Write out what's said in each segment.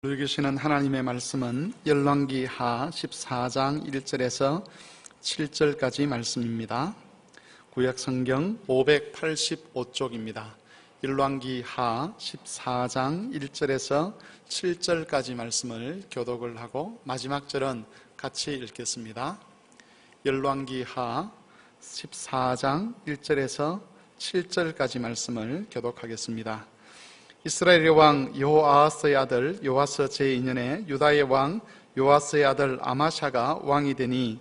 누이 계시는 하나님의 말씀은 열왕기하 14장 1절에서 7절까지 말씀입니다. 구약성경 585쪽입니다. 열왕기하 14장 1절에서 7절까지 말씀을 교독을 하고 마지막 절은 같이 읽겠습니다. 열왕기하 14장 1절에서 7절까지 말씀을 교독하겠습니다. 이스라엘의 왕 여호아하스의 아들 요아스 제2년에 유다의 왕 요아스의 아들 아마샤가 왕이 되니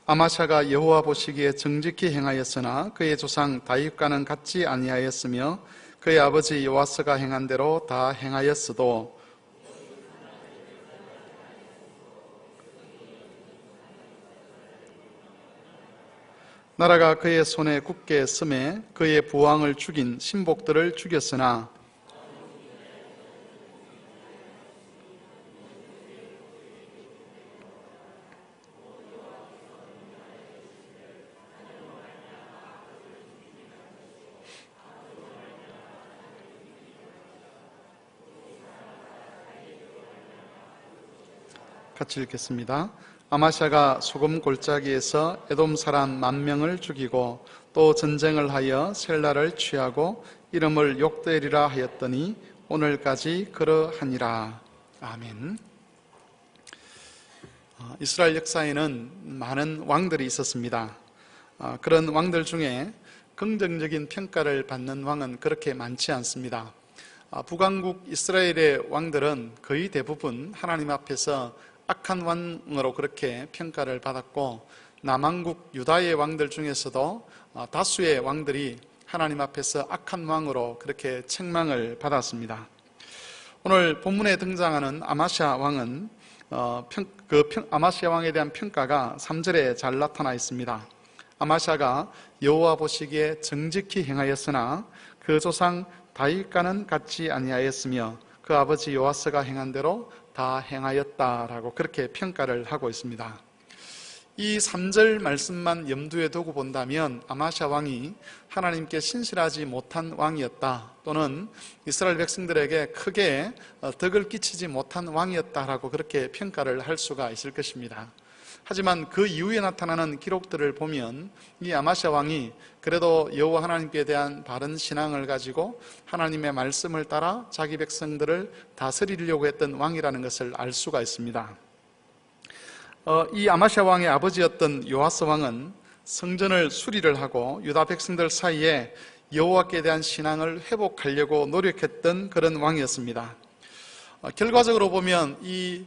아마샤가 여호와 보시기에 정직히 행하였으나 그의 조상 다윗과는 같지 아니하였으며 그의 아버지 요아스가 행한 대로 다 행하였어도 나라가 그의 손에 굳게 섬에 그의 부왕을 죽인 신복들을 죽였으나 같이 읽겠습니다. 아마샤가 소금 골짜기에서 에돔 사람 10,000명을 죽이고 또 전쟁을 하여 셀라를 취하고 이름을 욕되리라 하였더니 오늘까지 그러하니라. 아멘. 이스라엘 역사에는 많은 왕들이 있었습니다. 그런 왕들 중에 긍정적인 평가를 받는 왕은 그렇게 많지 않습니다. 북왕국 이스라엘의 왕들은 거의 대부분 하나님 앞에서 악한 왕으로 그렇게 평가를 받았고, 남왕국 유다의 왕들 중에서도 다수의 왕들이 하나님 앞에서 악한 왕으로 그렇게 책망을 받았습니다. 오늘 본문에 등장하는 아마시아 왕은 아마시아 왕에 대한 평가가 3절에 잘 나타나 있습니다. 아마시아가 여호와 보시기에 정직히 행하였으나 그 조상 다윗과는 같지 아니하였으며 그 아버지 요아스가 행한 대로 다 행하였다라고 그렇게 평가를 하고 있습니다. 이 3절 말씀만 염두에 두고 본다면 아마시아 왕이 하나님께 신실하지 못한 왕이었다, 또는 이스라엘 백성들에게 크게 덕을 끼치지 못한 왕이었다라고 그렇게 평가를 할 수가 있을 것입니다. 하지만 그 이후에 나타나는 기록들을 보면 이 아마시아 왕이 그래도 여호와 하나님께 대한 바른 신앙을 가지고 하나님의 말씀을 따라 자기 백성들을 다스리려고 했던 왕이라는 것을 알 수가 있습니다. 이 아마시아 왕의 아버지였던 요아스 왕은 성전을 수리를 하고 유다 백성들 사이에 여호와께 대한 신앙을 회복하려고 노력했던 그런 왕이었습니다. 결과적으로 보면 이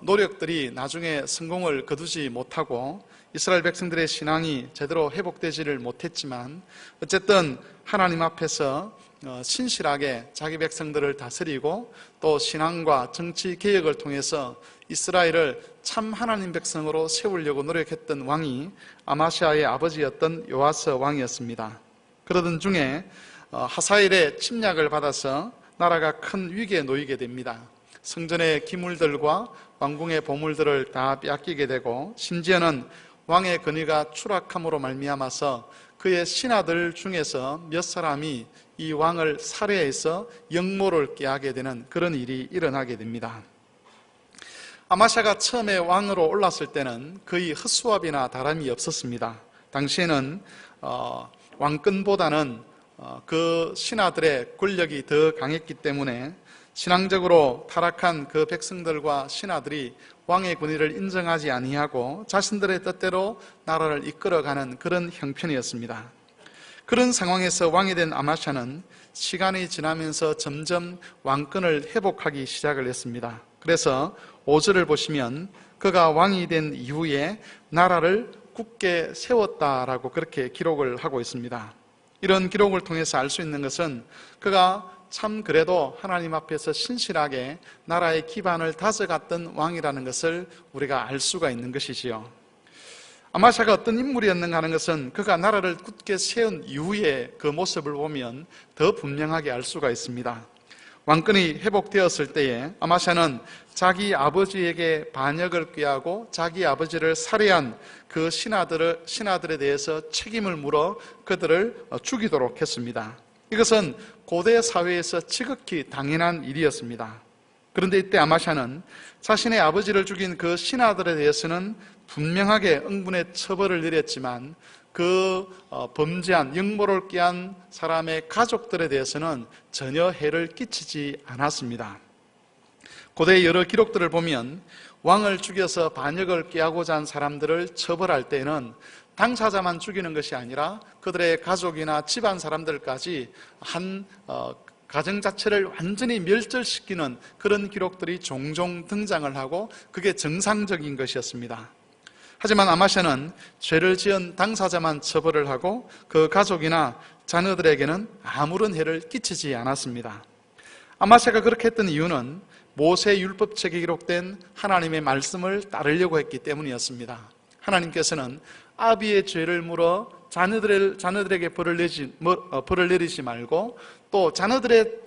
노력들이 나중에 성공을 거두지 못하고 이스라엘 백성들의 신앙이 제대로 회복되지를 못했지만, 어쨌든 하나님 앞에서 신실하게 자기 백성들을 다스리고 또 신앙과 정치 개혁을 통해서 이스라엘을 참 하나님 백성으로 세우려고 노력했던 왕이 아마시아의 아버지였던 요아스 왕이었습니다. 그러던 중에 하사엘의 침략을 받아서 나라가 큰 위기에 놓이게 됩니다. 성전의 기물들과 왕궁의 보물들을 다 빼앗기게 되고, 심지어는 왕의 권위가 추락함으로 말미암아서 그의 신하들 중에서 몇 사람이 이 왕을 살해해서 역모를 깨하게 되는 그런 일이 일어나게 됩니다. 아마샤가 처음에 왕으로 올랐을 때는 거의 헛수합이나 다름이 없었습니다. 당시에는 왕권보다는 그 신하들의 권력이 더 강했기 때문에 신앙적으로 타락한 그 백성들과 신하들이 왕의 권위를 인정하지 아니하고 자신들의 뜻대로 나라를 이끌어가는 그런 형편이었습니다. 그런 상황에서 왕이 된 아마샤는 시간이 지나면서 점점 왕권을 회복하기 시작을 했습니다. 그래서 5절을 보시면 그가 왕이 된 이후에 나라를 굳게 세웠다라고 그렇게 기록을 하고 있습니다. 이런 기록을 통해서 알 수 있는 것은 그가 참 그래도 하나님 앞에서 신실하게 나라의 기반을 다져갔던 왕이라는 것을 우리가 알 수가 있는 것이지요. 아마샤가 어떤 인물이었는가 하는 것은 그가 나라를 굳게 세운 이후에 그 모습을 보면 더 분명하게 알 수가 있습니다. 왕권이 회복되었을 때에 아마샤는 자기 아버지에게 반역을 꾀하고 자기 아버지를 살해한 그 신하들에 대해서 책임을 물어 그들을 죽이도록 했습니다. 이것은 고대 사회에서 지극히 당연한 일이었습니다. 그런데 이때 아마샤는 자신의 아버지를 죽인 그 신하들에 대해서는 분명하게 응분의 처벌을 내렸지만 그 범죄한 역모를 꾀한 사람의 가족들에 대해서는 전혀 해를 끼치지 않았습니다. 고대의 여러 기록들을 보면 왕을 죽여서 반역을 꾀하고자 한 사람들을 처벌할 때에는 당사자만 죽이는 것이 아니라 그들의 가족이나 집안 사람들까지 한 가정 자체를 완전히 멸절시키는 그런 기록들이 종종 등장을 하고 그게 정상적인 것이었습니다. 하지만 아마샤는 죄를 지은 당사자만 처벌을 하고 그 가족이나 자녀들에게는 아무런 해를 끼치지 않았습니다. 아마샤가 그렇게 했던 이유는 모세 율법책에 기록된 하나님의 말씀을 따르려고 했기 때문이었습니다. 하나님께서는 아비의 죄를 물어 자녀들에게 벌을 내리지 말고 또 자녀들의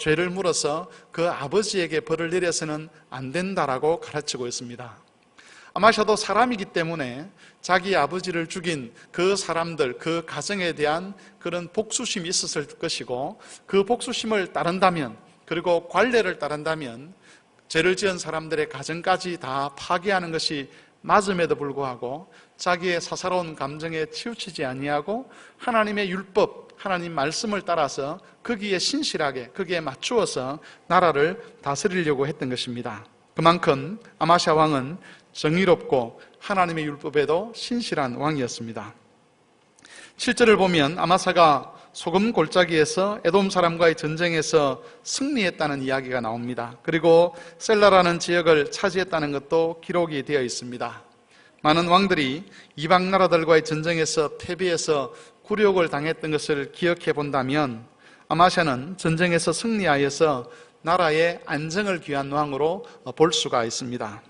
죄를 물어서 그 아버지에게 벌을 내려서는 안 된다라고 가르치고 있습니다. 아마샤도 사람이기 때문에 자기 아버지를 죽인 그 사람들, 그 가정에 대한 그런 복수심이 있었을 것이고 그 복수심을 따른다면, 그리고 관례를 따른다면 죄를 지은 사람들의 가정까지 다 파괴하는 것이 맞음에도 불구하고 자기의 사사로운 감정에 치우치지 아니하고 하나님의 율법, 하나님 말씀을 따라서 거기에 신실하게, 거기에 맞추어서 나라를 다스리려고 했던 것입니다. 그만큼 아마샤 왕은 정의롭고 하나님의 율법에도 신실한 왕이었습니다. 7절을 보면 아마사가 소금 골짜기에서 에돔 사람과의 전쟁에서 승리했다는 이야기가 나옵니다. 그리고 셀라라는 지역을 차지했다는 것도 기록이 되어 있습니다. 많은 왕들이 이방 나라들과의 전쟁에서 패배해서 굴욕을 당했던 것을 기억해 본다면 아마샤는 전쟁에서 승리하여서 나라의 안정을 귀한 왕으로 볼 수가 있습니다.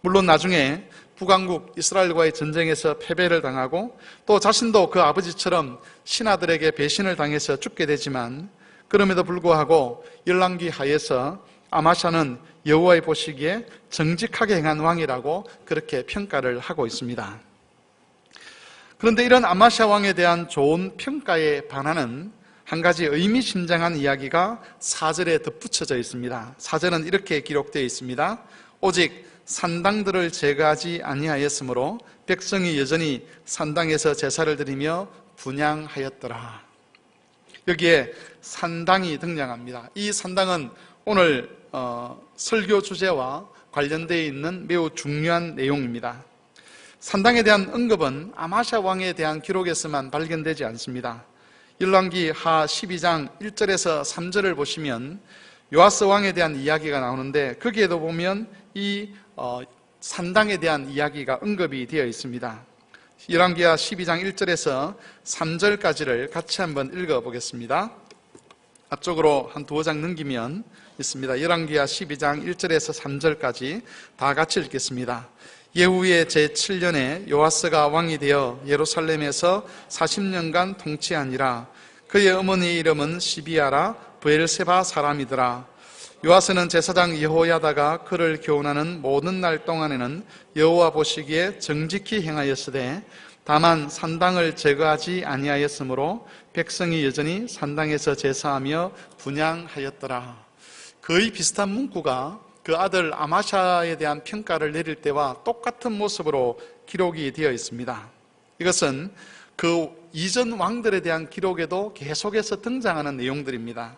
물론 나중에 북왕국 이스라엘과의 전쟁에서 패배를 당하고 또 자신도 그 아버지처럼 신하들에게 배신을 당해서 죽게 되지만 그럼에도 불구하고 열왕기 하에서 아마샤는 여호와의 보시기에 정직하게 행한 왕이라고 그렇게 평가를 하고 있습니다. 그런데 이런 아마샤 왕에 대한 좋은 평가에 반하는 한 가지 의미심장한 이야기가 4절에 덧붙여져 있습니다. 4절은 이렇게 기록되어 있습니다. 오직 산당들을 제거하지 아니하였으므로 백성이 여전히 산당에서 제사를 드리며 분향하였더라. 여기에 산당이 등장합니다. 이 산당은 오늘 설교 주제와 관련되어 있는 매우 중요한 내용입니다. 산당에 대한 언급은 아마샤 왕에 대한 기록에서만 발견되지 않습니다. 열왕기 하 12장 1절에서 3절을 보시면 요아스 왕에 대한 이야기가 나오는데 거기에도 보면 이 산당에 대한 이야기가 언급이 되어 있습니다. 열왕기하 12장 1절에서 3절까지를 같이 한번 읽어보겠습니다. 앞쪽으로 한 두어 장 넘기면 있습니다. 열왕기하 12장 1절에서 3절까지 다 같이 읽겠습니다. 예후의 제7년에 요아스가 왕이 되어 예루살렘에서 40년간 통치하니라. 그의 어머니의 이름은 시비아라 브엘세바 사람이더라. 요아스는 제사장 여호야다가 그를 교훈하는 모든 날 동안에는 여호와 보시기에 정직히 행하였으되 다만 산당을 제거하지 아니하였으므로 백성이 여전히 산당에서 제사하며 분향하였더라. 거의 비슷한 문구가 그 아들 아마샤에 대한 평가를 내릴 때와 똑같은 모습으로 기록이 되어 있습니다. 이것은 그 이전 왕들에 대한 기록에도 계속해서 등장하는 내용들입니다.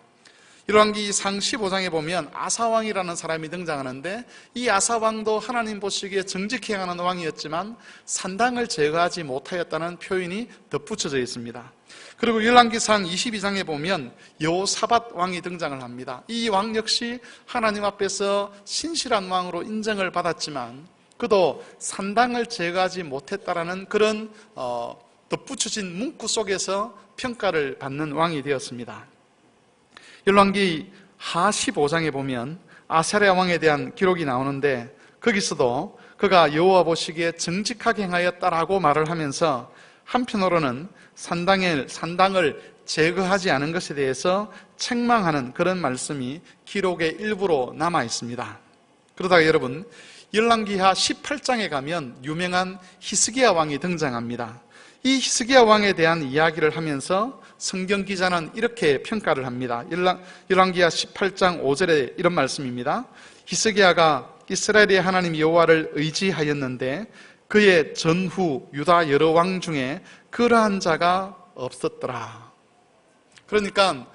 열왕기 상 15장에 보면 아사왕이라는 사람이 등장하는데 이 아사왕도 하나님 보시기에 정직히 행하는 왕이었지만 산당을 제거하지 못하였다는 표현이 덧붙여져 있습니다. 그리고 열왕기상 22장에 보면 여호사밧 왕이 등장을 합니다. 이 왕 역시 하나님 앞에서 신실한 왕으로 인정을 받았지만 그도 산당을 제거하지 못했다라는 그런 덧붙여진 문구 속에서 평가를 받는 왕이 되었습니다. 열왕기 하 15장에 보면 아사랴 왕에 대한 기록이 나오는데 거기서도 그가 여호와 보시기에 정직하게 행하였다라고 말을 하면서 한편으로는 산당을 제거하지 않은 것에 대해서 책망하는 그런 말씀이 기록의 일부로 남아 있습니다. 그러다가 여러분, 열왕기하 18장에 가면 유명한 히스기야 왕이 등장합니다. 이 히스기야 왕에 대한 이야기를 하면서 성경 기자는 이렇게 평가를 합니다. 열왕기하 18장 5절에 이런 말씀입니다. 히스기야가 이스라엘의 하나님 여호와를 의지하였는데 그의 전후 유다 여러 왕 중에 그러한 자가 없었더라. 그러니까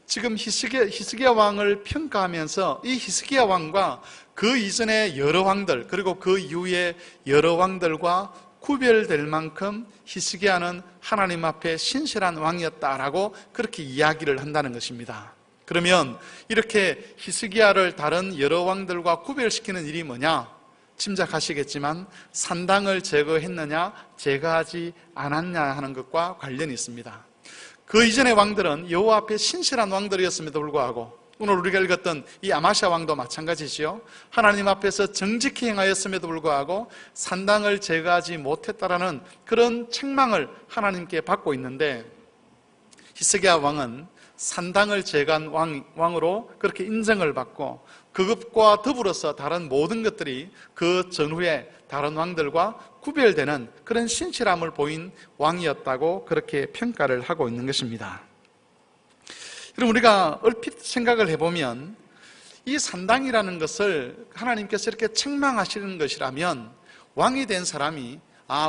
지금 히스기야 왕을 평가하면서 이 히스기야 왕과 그 이전의 여러 왕들, 그리고 그 이후의 여러 왕들과 구별될 만큼 히스기야는 하나님 앞에 신실한 왕이었다라고 그렇게 이야기를 한다는 것입니다. 그러면 이렇게 히스기야를 다른 여러 왕들과 구별시키는 일이 뭐냐? 짐작하시겠지만 산당을 제거했느냐 제거하지 않았냐 하는 것과 관련이 있습니다. 그 이전의 왕들은 여호와 앞에 신실한 왕들이었음에도 불구하고 오늘 우리가 읽었던 이 아마시아 왕도 마찬가지지요. 하나님 앞에서 정직히 행하였음에도 불구하고 산당을 제거하지 못했다라는 그런 책망을 하나님께 받고 있는데 히스기야 왕은 산당을 제거한 왕으로 그렇게 인정을 받고 그것과 더불어서 다른 모든 것들이 그 전후에 다른 왕들과 구별되는 그런 신실함을 보인 왕이었다고 그렇게 평가를 하고 있는 것입니다. 그럼 우리가 얼핏 생각을 해보면 이 산당이라는 것을 하나님께서 이렇게 책망하시는 것이라면 왕이 된 사람이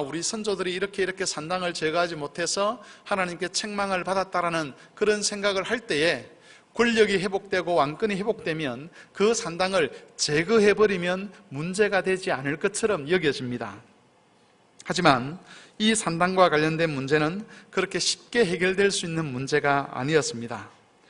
우리 선조들이 이렇게 산당을 제거하지 못해서 하나님께 책망을 받았다라는 그런 생각을 할 때에 권력이 회복되고 왕권이 회복되면 그 산당을 제거해버리면 문제가 되지 않을 것처럼 여겨집니다. 하지만 이 산당과 관련된 문제는 그렇게 쉽게 해결될 수 있는 문제가 아니었습니다.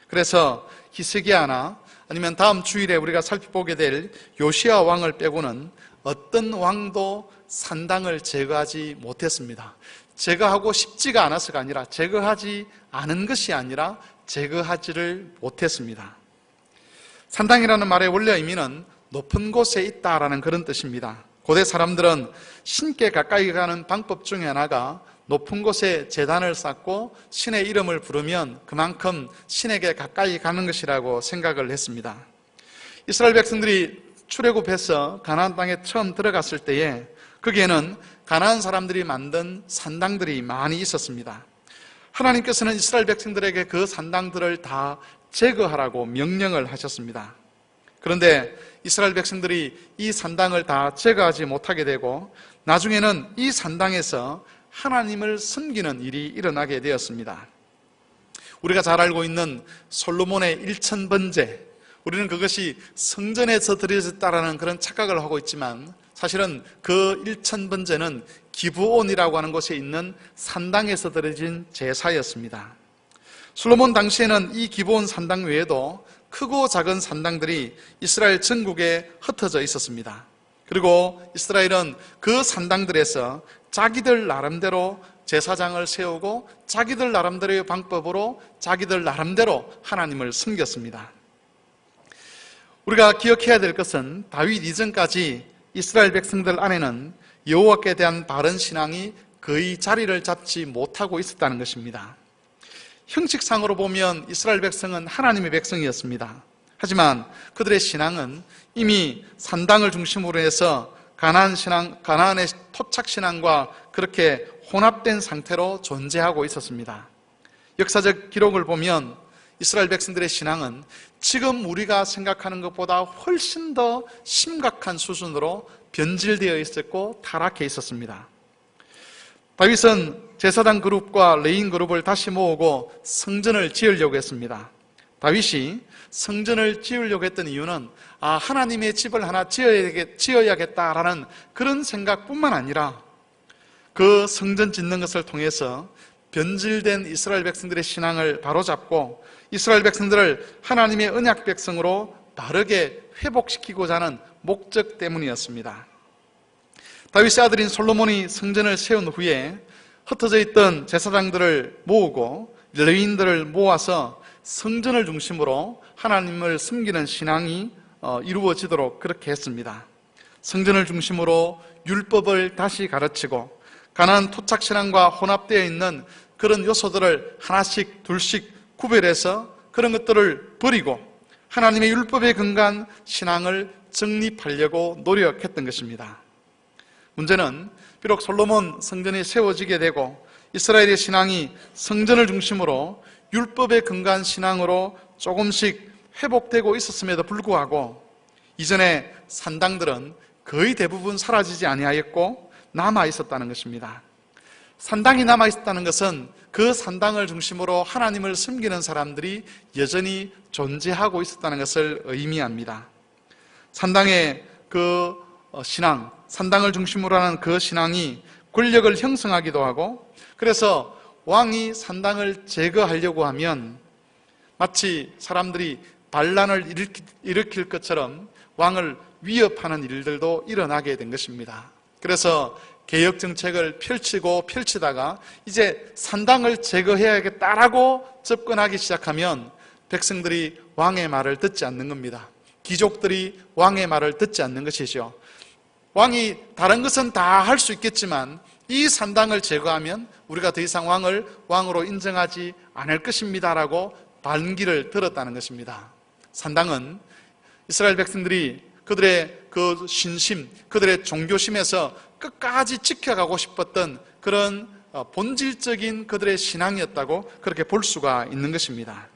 그래서 히스기야나 아니면 다음 주일에 우리가 살펴보게 될 요시야 왕을 빼고는 어떤 왕도 산당을 제거하지 못했습니다. 제거하고 싶지가 않아서가 아니라 제거하지 않은 것이 아니라 제거하지를 못했습니다. 산당이라는 말의 원래 의미는 높은 곳에 있다라는 그런 뜻입니다. 고대 사람들은 신께 가까이 가는 방법 중에 하나가 높은 곳에 제단을 쌓고 신의 이름을 부르면 그만큼 신에게 가까이 가는 것이라고 생각을 했습니다. 이스라엘 백성들이 출애굽해서 가나안 땅에 처음 들어갔을 때에 거기에는 가나안 사람들이 만든 산당들이 많이 있었습니다. 하나님께서는 이스라엘 백성들에게 그 산당들을 다 제거하라고 명령을 하셨습니다. 그런데 이스라엘 백성들이 이 산당을 다 제거하지 못하게 되고 나중에는 이 산당에서 하나님을 섬기는 일이 일어나게 되었습니다. 우리가 잘 알고 있는 솔로몬의 1000번제, 우리는 그것이 성전에서 드려졌다라는 그런 착각을 하고 있지만 사실은 그 1000번제는 기브온이라고 하는 곳에 있는 산당에서 드려진 제사였습니다. 솔로몬 당시에는 이 기브온 산당 외에도 크고 작은 산당들이 이스라엘 전국에 흩어져 있었습니다. 그리고 이스라엘은 그 산당들에서 자기들 나름대로 제사장을 세우고 자기들 나름대로의 방법으로 자기들 나름대로 하나님을 섬겼습니다. 우리가 기억해야 될 것은 다윗 이전까지 이스라엘 백성들 안에는 여호와께 대한 바른 신앙이 거의 자리를 잡지 못하고 있었다는 것입니다. 형식상으로 보면 이스라엘 백성은 하나님의 백성이었습니다. 하지만 그들의 신앙은 이미 산당을 중심으로 해서 가나안의 토착신앙과 그렇게 혼합된 상태로 존재하고 있었습니다. 역사적 기록을 보면 이스라엘 백성들의 신앙은 지금 우리가 생각하는 것보다 훨씬 더 심각한 수준으로 변질되어 있었고 타락해 있었습니다. 다윗은 제사장 그룹과 레인 그룹을 다시 모으고 성전을 지으려고 했습니다. 다윗이 성전을 지으려고 했던 이유는 하나님의 집을 하나 지어야겠다라는 그런 생각뿐만 아니라 그 성전 짓는 것을 통해서 변질된 이스라엘 백성들의 신앙을 바로잡고 이스라엘 백성들을 하나님의 언약 백성으로 바르게 회복시키고자 하는 목적 때문이었습니다. 다윗의 아들인 솔로몬이 성전을 세운 후에 흩어져 있던 제사장들을 모으고 레위인들을 모아서 성전을 중심으로 하나님을 섬기는 신앙이 이루어지도록 그렇게 했습니다. 성전을 중심으로 율법을 다시 가르치고 가나안 토착신앙과 혼합되어 있는 그런 요소들을 하나씩 둘씩 구별해서 그런 것들을 버리고 하나님의 율법에 근거한 신앙을 정립하려고 노력했던 것입니다. 문제는 비록 솔로몬 성전이 세워지게 되고 이스라엘의 신앙이 성전을 중심으로 율법에 근거한 신앙으로 조금씩 회복되고 있었음에도 불구하고 이전에 산당들은 거의 대부분 사라지지 아니하였고 남아 있었다는 것입니다. 산당이 남아 있었다는 것은 그 산당을 중심으로 하나님을 섬기는 사람들이 여전히 존재하고 있었다는 것을 의미합니다. 산당의 그 신앙, 산당을 중심으로 하는 그 신앙이 권력을 형성하기도 하고, 그래서 왕이 산당을 제거하려고 하면 마치 사람들이 반란을 일으킬 것처럼 왕을 위협하는 일들도 일어나게 된 것입니다. 그래서 개혁 정책을 펼치고 펼치다가 이제 산당을 제거해야겠다라고 접근하기 시작하면 백성들이 왕의 말을 듣지 않는 겁니다. 귀족들이 왕의 말을 듣지 않는 것이죠. 왕이 다른 것은 다 할 수 있겠지만 이 산당을 제거하면 우리가 더 이상 왕을 왕으로 인정하지 않을 것입니다라고 반기를 들었다는 것입니다. 산당은 이스라엘 백성들이 그들의 그 신심, 그들의 종교심에서 끝까지 지켜가고 싶었던 그런 본질적인 그들의 신앙이었다고 그렇게 볼 수가 있는 것입니다.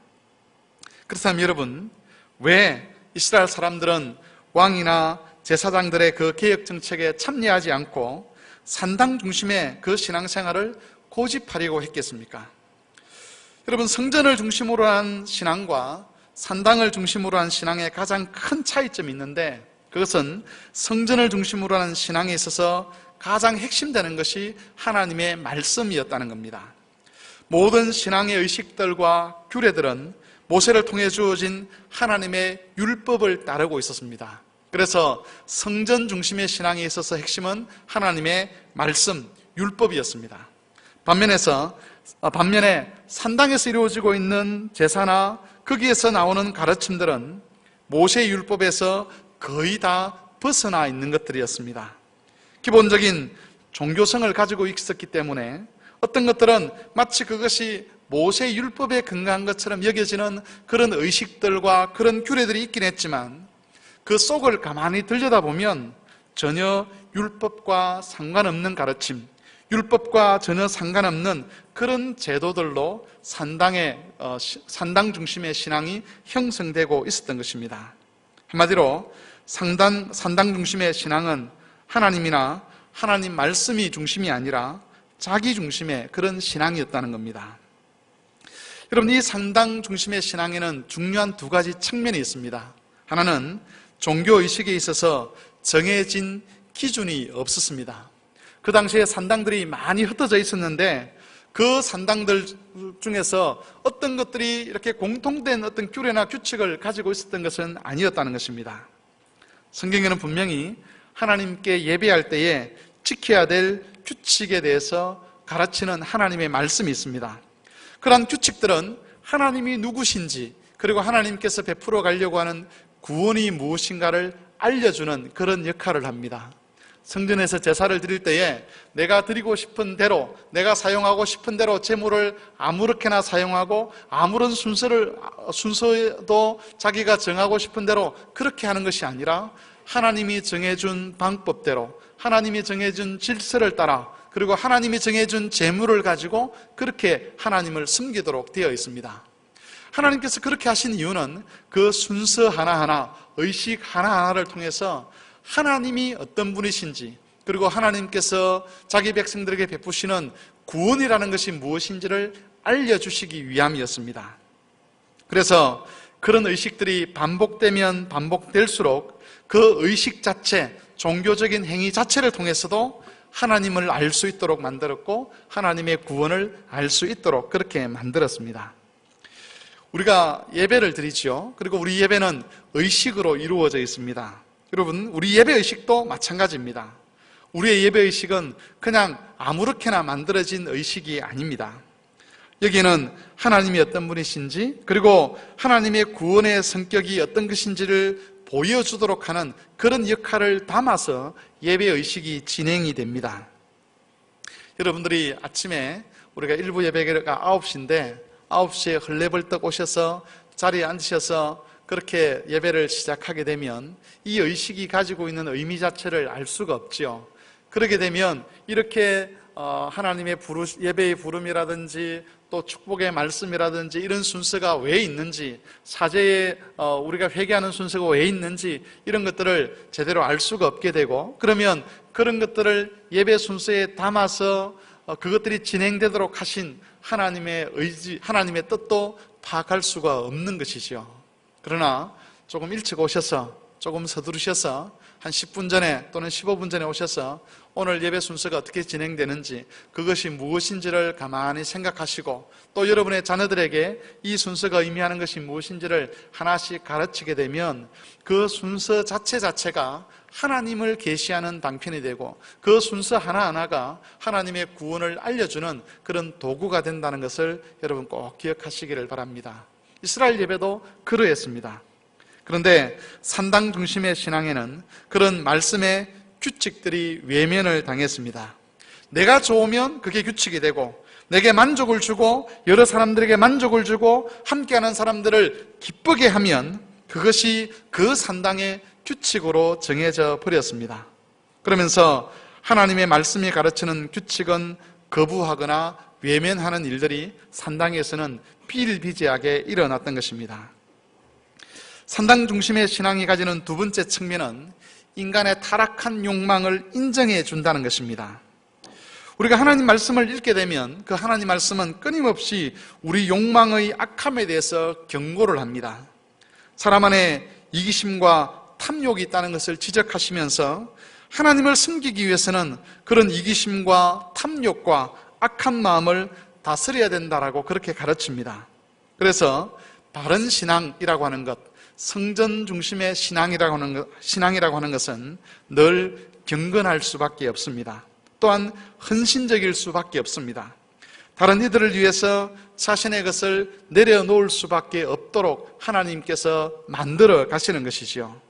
그렇다면 여러분, 왜 이스라엘 사람들은 왕이나 제사장들의 그 개혁 정책에 참여하지 않고 산당 중심의 그 신앙생활을 고집하려고 했겠습니까? 여러분, 성전을 중심으로 한 신앙과 산당을 중심으로 한 신앙에 가장 큰 차이점이 있는데, 그것은 성전을 중심으로 하는 신앙에 있어서 가장 핵심되는 것이 하나님의 말씀이었다는 겁니다. 모든 신앙의 의식들과 규례들은 모세를 통해 주어진 하나님의 율법을 따르고 있었습니다. 그래서 성전 중심의 신앙에 있어서 핵심은 하나님의 말씀, 율법이었습니다. 반면에 산당에서 이루어지고 있는 제사나 거기에서 나오는 가르침들은 모세의 율법에서 거의 다 벗어나 있는 것들이었습니다. 기본적인 종교성을 가지고 있었기 때문에 어떤 것들은 마치 그것이 모세의 율법에 근거한 것처럼 여겨지는 그런 의식들과 그런 규례들이 있긴 했지만 그 속을 가만히 들여다보면 전혀 율법과 상관없는 가르침, 율법과 전혀 상관없는 그런 제도들로 산당 중심의 신앙이 형성되고 있었던 것입니다. 한마디로 산당 중심의 신앙은 하나님이나 하나님 말씀이 중심이 아니라 자기 중심의 그런 신앙이었다는 겁니다. 여러분, 이 산당 중심의 신앙에는 중요한 두 가지 측면이 있습니다. 하나는 종교의식에 있어서 정해진 기준이 없었습니다. 그 당시에 산당들이 많이 흩어져 있었는데 그 산당들 중에서 어떤 것들이 이렇게 공통된 어떤 규례나 규칙을 가지고 있었던 것은 아니었다는 것입니다. 성경에는 분명히 하나님께 예배할 때에 지켜야 될 규칙에 대해서 가르치는 하나님의 말씀이 있습니다. 그러한 규칙들은 하나님이 누구신지, 그리고 하나님께서 베풀어 가려고 하는 구원이 무엇인가를 알려주는 그런 역할을 합니다. 성전에서 제사를 드릴 때에 내가 드리고 싶은 대로, 내가 사용하고 싶은 대로 제물을 아무렇게나 사용하고 아무런 순서도 자기가 정하고 싶은 대로 그렇게 하는 것이 아니라 하나님이 정해준 방법대로, 하나님이 정해준 질서를 따라, 그리고 하나님이 정해준 제물을 가지고 그렇게 하나님을 섬기도록 되어 있습니다. 하나님께서 그렇게 하신 이유는 그 순서 하나하나, 의식 하나하나를 통해서 하나님이 어떤 분이신지, 그리고 하나님께서 자기 백성들에게 베푸시는 구원이라는 것이 무엇인지를 알려주시기 위함이었습니다. 그래서 그런 의식들이 반복되면 반복될수록 그 의식 자체, 종교적인 행위 자체를 통해서도 하나님을 알 수 있도록 만들었고 하나님의 구원을 알 수 있도록 그렇게 만들었습니다. 우리가 예배를 드리죠. 그리고 우리 예배는 의식으로 이루어져 있습니다. 여러분, 우리 예배의식도 마찬가지입니다. 우리의 예배의식은 그냥 아무렇게나 만들어진 의식이 아닙니다. 여기에는 하나님이 어떤 분이신지, 그리고 하나님의 구원의 성격이 어떤 것인지를 보여주도록 하는 그런 역할을 담아서 예배의식이 진행이 됩니다. 여러분들이 아침에 우리가 일부 예배가 9시인데 9시에 헐레벌떡 오셔서 자리에 앉으셔서 그렇게 예배를 시작하게 되면 이 의식이 가지고 있는 의미 자체를 알 수가 없죠. 그러게 되면 이렇게 하나님의 예배의 부름이라든지 또 축복의 말씀이라든지 이런 순서가 왜 있는지, 사제에 우리가 회개하는 순서가 왜 있는지 이런 것들을 제대로 알 수가 없게 되고, 그러면 그런 것들을 예배 순서에 담아서 그것들이 진행되도록 하신 하나님의 의지, 하나님의 뜻도 파악할 수가 없는 것이죠. 그러나 조금 일찍 오셔서, 조금 서두르셔서 한 10분 전에 또는 15분 전에 오셔서 오늘 예배 순서가 어떻게 진행되는지, 그것이 무엇인지를 가만히 생각하시고, 또 여러분의 자녀들에게 이 순서가 의미하는 것이 무엇인지를 하나씩 가르치게 되면 그 순서 자체가 하나님을 계시하는 방편이 되고, 그 순서 하나하나가 하나님의 구원을 알려주는 그런 도구가 된다는 것을 여러분 꼭 기억하시기를 바랍니다. 이스라엘 예배도 그러했습니다. 그런데 산당 중심의 신앙에는 그런 말씀의 규칙들이 외면을 당했습니다. 내가 좋으면 그게 규칙이 되고, 내게 만족을 주고 여러 사람들에게 만족을 주고 함께하는 사람들을 기쁘게 하면 그것이 그 산당의 규칙으로 정해져 버렸습니다. 그러면서 하나님의 말씀이 가르치는 규칙은 거부하거나 외면하는 일들이 산당에서는 비일비재하게 일어났던 것입니다. 산당 중심의 신앙이 가지는 두 번째 측면은 인간의 타락한 욕망을 인정해 준다는 것입니다. 우리가 하나님 말씀을 읽게 되면 그 하나님 말씀은 끊임없이 우리 욕망의 악함에 대해서 경고를 합니다. 사람 안에 이기심과 탐욕이 있다는 것을 지적하시면서 하나님을 섬기기 위해서는 그런 이기심과 탐욕과 악한 마음을 다스려야 된다라고 그렇게 가르칩니다. 그래서 바른 신앙이라고 하는 것, 성전 중심의 신앙이라고 하는 것은 늘 경건할 수밖에 없습니다. 또한 헌신적일 수밖에 없습니다. 다른 이들을 위해서 자신의 것을 내려놓을 수밖에 없도록 하나님께서 만들어 가시는 것이지요.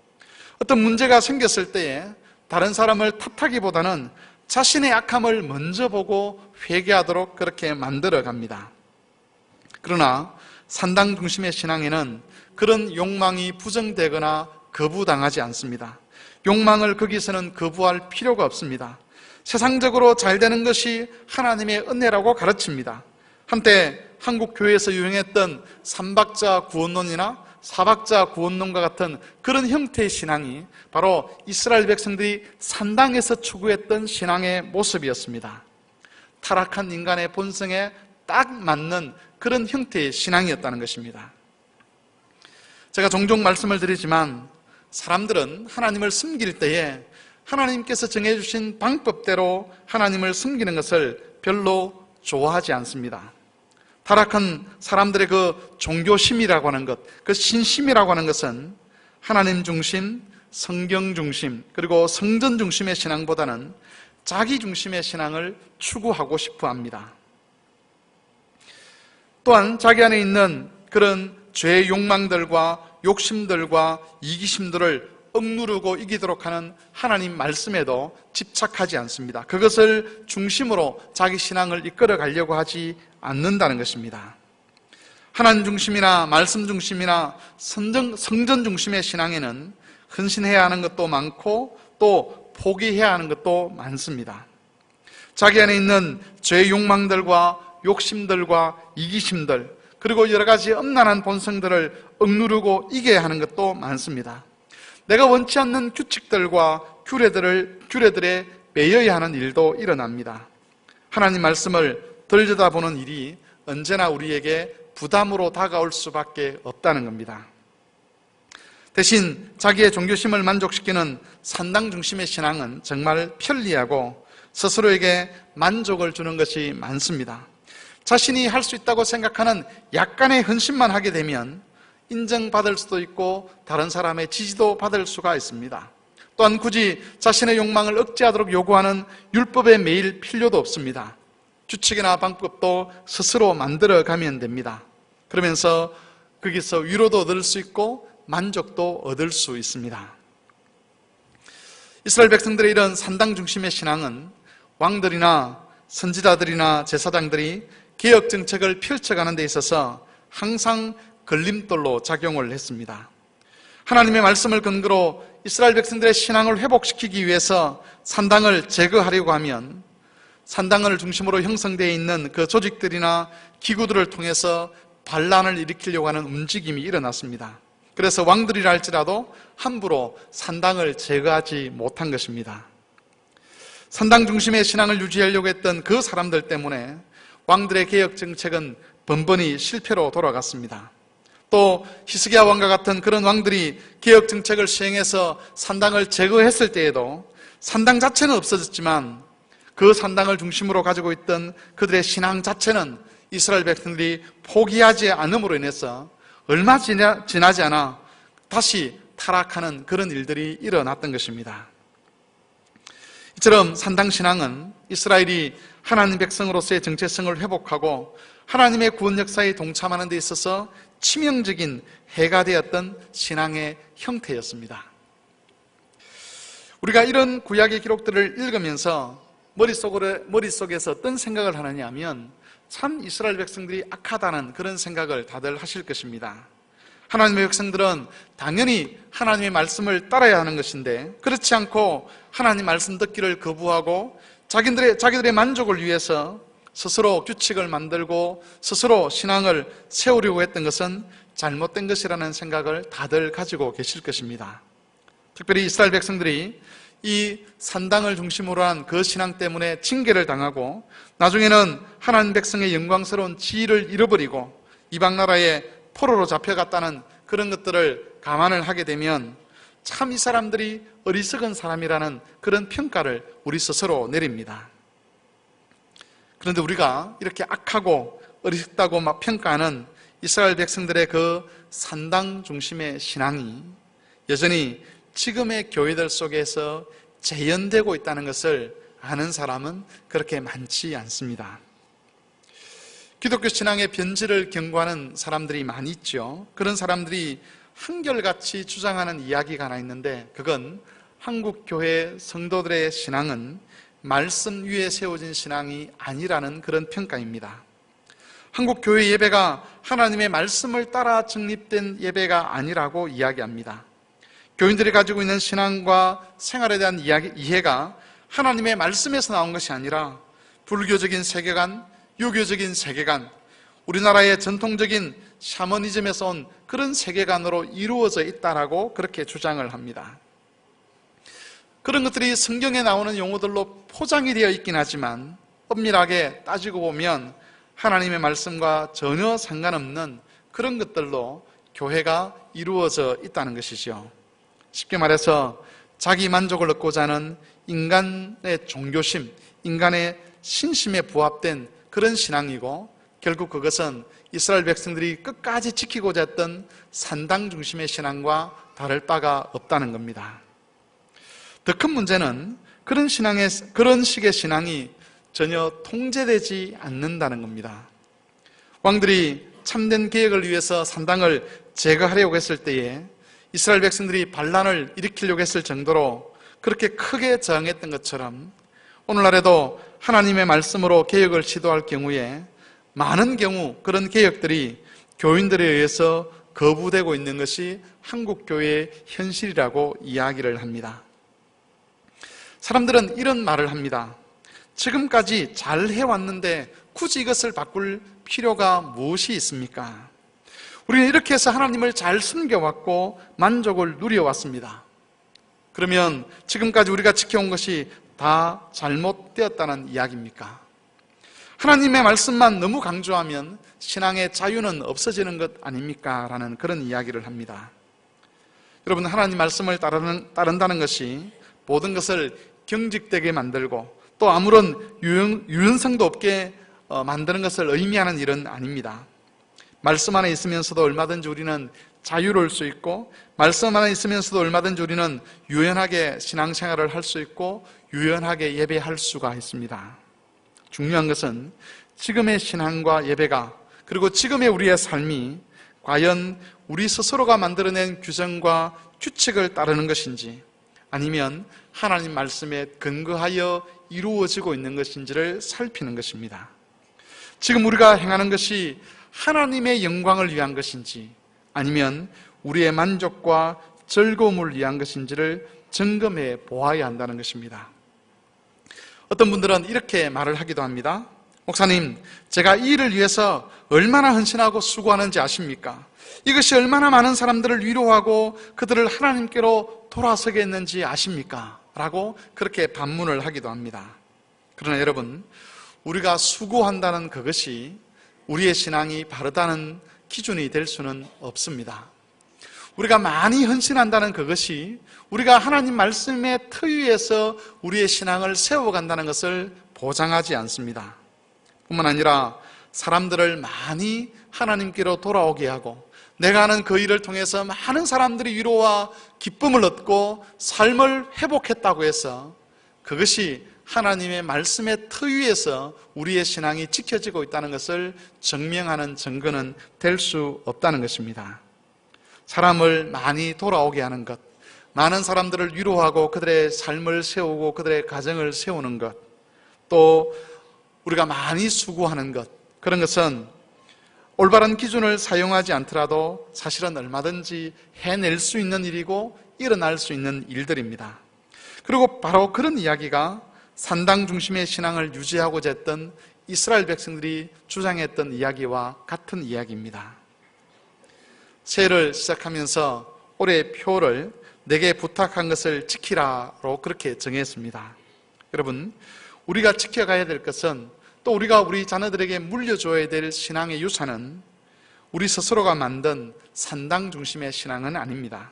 어떤 문제가 생겼을 때에 다른 사람을 탓하기보다는 자신의 악함을 먼저 보고 회개하도록 그렇게 만들어 갑니다. 그러나 산당 중심의 신앙에는 그런 욕망이 부정되거나 거부당하지 않습니다. 욕망을 거기서는 거부할 필요가 없습니다. 세상적으로 잘 되는 것이 하나님의 은혜라고 가르칩니다. 한때 한국 교회에서 유행했던 삼박자 구원론이나 사박자 구원론과 같은 그런 형태의 신앙이 바로 이스라엘 백성들이 산당에서 추구했던 신앙의 모습이었습니다. 타락한 인간의 본성에 딱 맞는 그런 형태의 신앙이었다는 것입니다. 제가 종종 말씀을 드리지만 사람들은 하나님을 섬길 때에 하나님께서 정해주신 방법대로 하나님을 섬기는 것을 별로 좋아하지 않습니다. 타락한 사람들의 그 종교심이라고 하는 것, 그 신심이라고 하는 것은 하나님 중심, 성경 중심, 그리고 성전 중심의 신앙보다는 자기 중심의 신앙을 추구하고 싶어 합니다. 또한 자기 안에 있는 그런 죄의 욕망들과 욕심들과 이기심들을 억누르고 이기도록 하는 하나님 말씀에도 집착하지 않습니다. 그것을 중심으로 자기 신앙을 이끌어 가려고 하지 않는다는 것입니다. 하나님 중심이나 말씀 중심이나 성전 중심의 신앙에는 헌신해야 하는 것도 많고 또 포기해야 하는 것도 많습니다. 자기 안에 있는 죄의 욕망들과 욕심들과 이기심들, 그리고 여러 가지 엄난한 본성들을 억누르고 이겨야 하는 것도 많습니다. 내가 원치 않는 규칙들과 규례들에 매여야 하는 일도 일어납니다. 하나님 말씀을 들여다보는 일이 언제나 우리에게 부담으로 다가올 수밖에 없다는 겁니다. 대신 자기의 종교심을 만족시키는 산당 중심의 신앙은 정말 편리하고 스스로에게 만족을 주는 것이 많습니다. 자신이 할 수 있다고 생각하는 약간의 헌신만 하게 되면 인정받을 수도 있고 다른 사람의 지지도 받을 수가 있습니다. 또한 굳이 자신의 욕망을 억제하도록 요구하는 율법에 매일 필요도 없습니다. 규칙이나 방법도 스스로 만들어가면 됩니다. 그러면서 거기서 위로도 얻을 수 있고 만족도 얻을 수 있습니다. 이스라엘 백성들의 이런 산당 중심의 신앙은 왕들이나 선지자들이나 제사장들이 개혁 정책을 펼쳐가는 데 있어서 항상 걸림돌로 작용을 했습니다. 하나님의 말씀을 근거로 이스라엘 백성들의 신앙을 회복시키기 위해서 산당을 제거하려고 하면 산당을 중심으로 형성되어 있는 그 조직들이나 기구들을 통해서 반란을 일으키려고 하는 움직임이 일어났습니다. 그래서 왕들이라 할지라도 함부로 산당을 제거하지 못한 것입니다. 산당 중심의 신앙을 유지하려고 했던 그 사람들 때문에 왕들의 개혁 정책은 번번이 실패로 돌아갔습니다. 또 히스기야 왕과 같은 그런 왕들이 개혁 정책을 시행해서 산당을 제거했을 때에도 산당 자체는 없어졌지만 그 산당을 중심으로 가지고 있던 그들의 신앙 자체는 이스라엘 백성들이 포기하지 않음으로 인해서 얼마 지나지 않아 다시 타락하는 그런 일들이 일어났던 것입니다. 이처럼 산당 신앙은 이스라엘이 하나님 백성으로서의 정체성을 회복하고 하나님의 구원 역사에 동참하는 데 있어서 치명적인 해가 되었던 신앙의 형태였습니다. 우리가 이런 구약의 기록들을 읽으면서 머릿속에서 어떤 생각을 하느냐 하면 참 이스라엘 백성들이 악하다는 그런 생각을 다들 하실 것입니다. 하나님의 백성들은 당연히 하나님의 말씀을 따라야 하는 것인데 그렇지 않고 하나님 말씀 듣기를 거부하고 자기들의 만족을 위해서 스스로 규칙을 만들고 스스로 신앙을 세우려고 했던 것은 잘못된 것이라는 생각을 다들 가지고 계실 것입니다. 특별히 이스라엘 백성들이 이 산당을 중심으로 한 그 신앙 때문에 징계를 당하고 나중에는 하나님 백성의 영광스러운 지위를 잃어버리고 이방 나라에 포로로 잡혀갔다는 그런 것들을 감안을 하게 되면 참 이 사람들이 어리석은 사람이라는 그런 평가를 우리 스스로 내립니다. 그런데 우리가 이렇게 악하고 어리석다고 막 평가하는 이스라엘 백성들의 그 산당 중심의 신앙이 여전히 지금의 교회들 속에서 재현되고 있다는 것을 아는 사람은 그렇게 많지 않습니다. 기독교 신앙의 변질을 경고하는 사람들이 많이 있죠. 그런 사람들이 한결같이 주장하는 이야기가 하나 있는데 그건 한국 교회 성도들의 신앙은 말씀 위에 세워진 신앙이 아니라는 그런 평가입니다. 한국 교회 예배가 하나님의 말씀을 따라 정립된 예배가 아니라고 이야기합니다. 교인들이 가지고 있는 신앙과 생활에 대한 이해가 하나님의 말씀에서 나온 것이 아니라 불교적인 세계관, 유교적인 세계관, 우리나라의 전통적인 샤머니즘에서 온 그런 세계관으로 이루어져 있다라고 그렇게 주장을 합니다. 그런 것들이 성경에 나오는 용어들로 포장이 되어 있긴 하지만 엄밀하게 따지고 보면 하나님의 말씀과 전혀 상관없는 그런 것들로 교회가 이루어져 있다는 것이죠. 쉽게 말해서 자기 만족을 얻고자 하는 인간의 종교심, 인간의 신심에 부합된 그런 신앙이고 결국 그것은 이스라엘 백성들이 끝까지 지키고자 했던 산당 중심의 신앙과 다를 바가 없다는 겁니다. 더 큰 문제는 그런 식의 신앙이 전혀 통제되지 않는다는 겁니다. 왕들이 참된 개혁을 위해서 산당을 제거하려고 했을 때에 이스라엘 백성들이 반란을 일으키려고 했을 정도로 그렇게 크게 저항했던 것처럼 오늘날에도 하나님의 말씀으로 개혁을 시도할 경우에 많은 경우 그런 개혁들이 교인들에 의해서 거부되고 있는 것이 한국 교회의 현실이라고 이야기를 합니다. 사람들은 이런 말을 합니다. 지금까지 잘 해왔는데 굳이 이것을 바꿀 필요가 무엇이 있습니까? 우리는 이렇게 해서 하나님을 잘 섬겨왔고 만족을 누려왔습니다. 그러면 지금까지 우리가 지켜온 것이 다 잘못되었다는 이야기입니까? 하나님의 말씀만 너무 강조하면 신앙의 자유는 없어지는 것 아닙니까? 라는 그런 이야기를 합니다. 여러분, 하나님 말씀을 따른다는 것이 모든 것을 경직되게 만들고 또 아무런 유연성도 없게 만드는 것을 의미하는 일은 아닙니다. 말씀 안에 있으면서도 얼마든지 우리는 자유로울 수 있고 말씀 안에 있으면서도 얼마든지 우리는 유연하게 신앙생활을 할 수 있고 유연하게 예배할 수가 있습니다. 중요한 것은 지금의 신앙과 예배가 그리고 지금의 우리의 삶이 과연 우리 스스로가 만들어낸 규정과 규칙을 따르는 것인지 아니면 하나님 말씀에 근거하여 이루어지고 있는 것인지를 살피는 것입니다. 지금 우리가 행하는 것이 하나님의 영광을 위한 것인지 아니면 우리의 만족과 즐거움을 위한 것인지를 점검해 보아야 한다는 것입니다. 어떤 분들은 이렇게 말을 하기도 합니다. 목사님, 제가 이 일을 위해서 얼마나 헌신하고 수고하는지 아십니까? 이것이 얼마나 많은 사람들을 위로하고 그들을 하나님께로 돌아서게 했는지 아십니까? 라고 그렇게 반문을 하기도 합니다. 그러나 여러분, 우리가 수고한다는 그것이 우리의 신앙이 바르다는 기준이 될 수는 없습니다. 우리가 많이 헌신한다는 그것이 우리가 하나님 말씀의 터 위에서 우리의 신앙을 세워간다는 것을 보장하지 않습니다. 뿐만 아니라 사람들을 많이 하나님께로 돌아오게 하고 내가 하는 그 일을 통해서 많은 사람들이 위로와 기쁨을 얻고 삶을 회복했다고 해서 그것이 하나님의 말씀의 터 위에서 우리의 신앙이 지켜지고 있다는 것을 증명하는 증거는 될 수 없다는 것입니다. 사람을 많이 돌아오게 하는 것, 많은 사람들을 위로하고 그들의 삶을 세우고 그들의 가정을 세우는 것, 또 우리가 많이 수고하는 것, 그런 것은 올바른 기준을 사용하지 않더라도 사실은 얼마든지 해낼 수 있는 일이고 일어날 수 있는 일들입니다. 그리고 바로 그런 이야기가 산당 중심의 신앙을 유지하고자 했던 이스라엘 백성들이 주장했던 이야기와 같은 이야기입니다. 새해를 시작하면서 올해의 표를 내게 부탁한 것을 지키라로 그렇게 정했습니다. 여러분, 우리가 지켜가야 될 것은 또 우리가 우리 자녀들에게 물려줘야 될 신앙의 유산은 우리 스스로가 만든 산당 중심의 신앙은 아닙니다.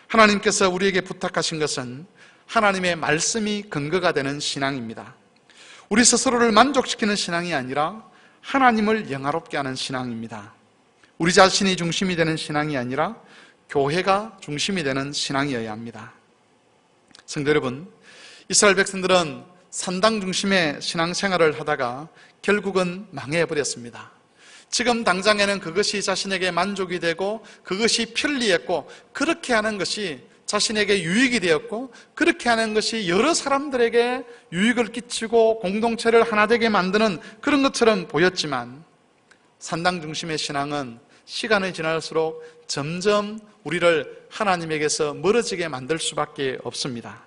하나님께서 우리에게 부탁하신 것은 하나님의 말씀이 근거가 되는 신앙입니다. 우리 스스로를 만족시키는 신앙이 아니라 하나님을 영화롭게 하는 신앙입니다. 우리 자신이 중심이 되는 신앙이 아니라 교회가 중심이 되는 신앙이어야 합니다. 성도 여러분, 이스라엘 백성들은 산당 중심의 신앙생활을 하다가 결국은 망해버렸습니다. 지금 당장에는 그것이 자신에게 만족이 되고 그것이 편리했고 그렇게 하는 것이 자신에게 유익이 되었고 그렇게 하는 것이 여러 사람들에게 유익을 끼치고 공동체를 하나 되게 만드는 그런 것처럼 보였지만 산당 중심의 신앙은 시간이 지날수록 점점 우리를 하나님에게서 멀어지게 만들 수밖에 없습니다.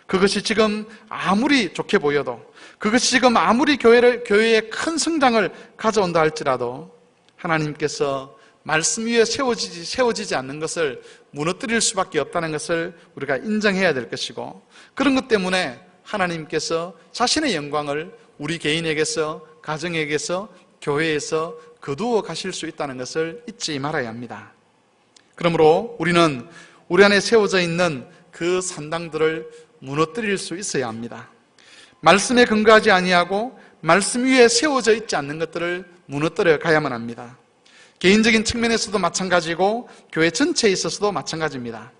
그것이 지금 아무리 좋게 보여도, 그것이 지금 아무리 교회에 큰 성장을 가져온다 할지라도 하나님께서 말씀 위에 세워지지 않는 것을 무너뜨릴 수밖에 없다는 것을 우리가 인정해야 될 것이고, 그런 것 때문에 하나님께서 자신의 영광을 우리 개인에게서, 가정에게서, 교회에서 거두어 가실 수 있다는 것을 잊지 말아야 합니다. 그러므로 우리는 우리 안에 세워져 있는 그 산당들을 무너뜨릴 수 있어야 합니다. 말씀에 근거하지 아니하고 말씀 위에 세워져 있지 않는 것들을 무너뜨려 가야만 합니다. 개인적인 측면에서도 마찬가지고 교회 전체에 있어서도 마찬가지입니다.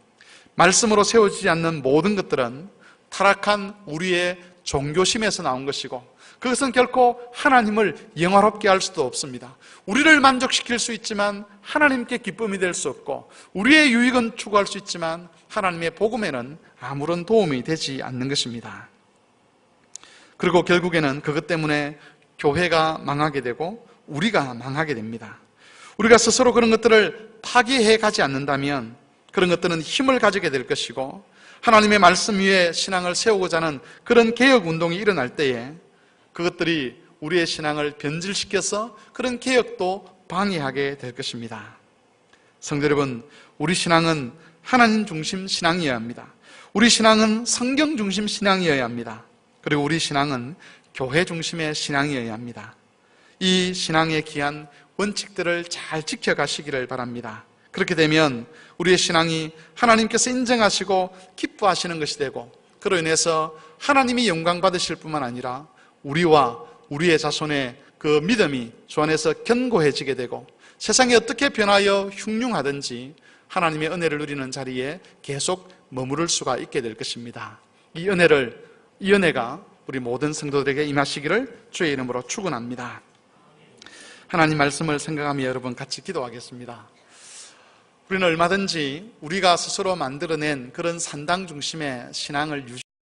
말씀으로 세워지지 않는 모든 것들은 타락한 우리의 종교심에서 나온 것이고 그것은 결코 하나님을 영화롭게 할 수도 없습니다. 우리를 만족시킬 수 있지만 하나님께 기쁨이 될 수 없고 우리의 유익은 추구할 수 있지만 하나님의 복음에는 아무런 도움이 되지 않는 것입니다. 그리고 결국에는 그것 때문에 교회가 망하게 되고 우리가 망하게 됩니다. 우리가 스스로 그런 것들을 파괴해 가지 않는다면 그런 것들은 힘을 가지게 될 것이고 하나님의 말씀 위에 신앙을 세우고자 하는 그런 개혁운동이 일어날 때에 그것들이 우리의 신앙을 변질시켜서 그런 개혁도 방해하게 될 것입니다. 성도 여러분, 우리 신앙은 하나님 중심 신앙이어야 합니다. 우리 신앙은 성경 중심 신앙이어야 합니다. 그리고 우리 신앙은 교회 중심의 신앙이어야 합니다. 이 신앙의 귀한 원칙들을 잘 지켜가시기를 바랍니다. 그렇게 되면 우리의 신앙이 하나님께서 인정하시고 기뻐하시는 것이 되고 그로 인해서 하나님이 영광 받으실 뿐만 아니라 우리와 우리의 자손의 그 믿음이 주 안에서 견고해지게 되고 세상이 어떻게 변하여 흉흉하든지 하나님의 은혜를 누리는 자리에 계속 머무를 수가 있게 될 것입니다. 이 은혜가 우리 모든 성도들에게 임하시기를 주의 이름으로 축원합니다. 하나님 말씀을 생각하며 여러분 같이 기도하겠습니다. 우리는 얼마든지 우리가 스스로 만들어낸 그런 산당 중심의 신앙을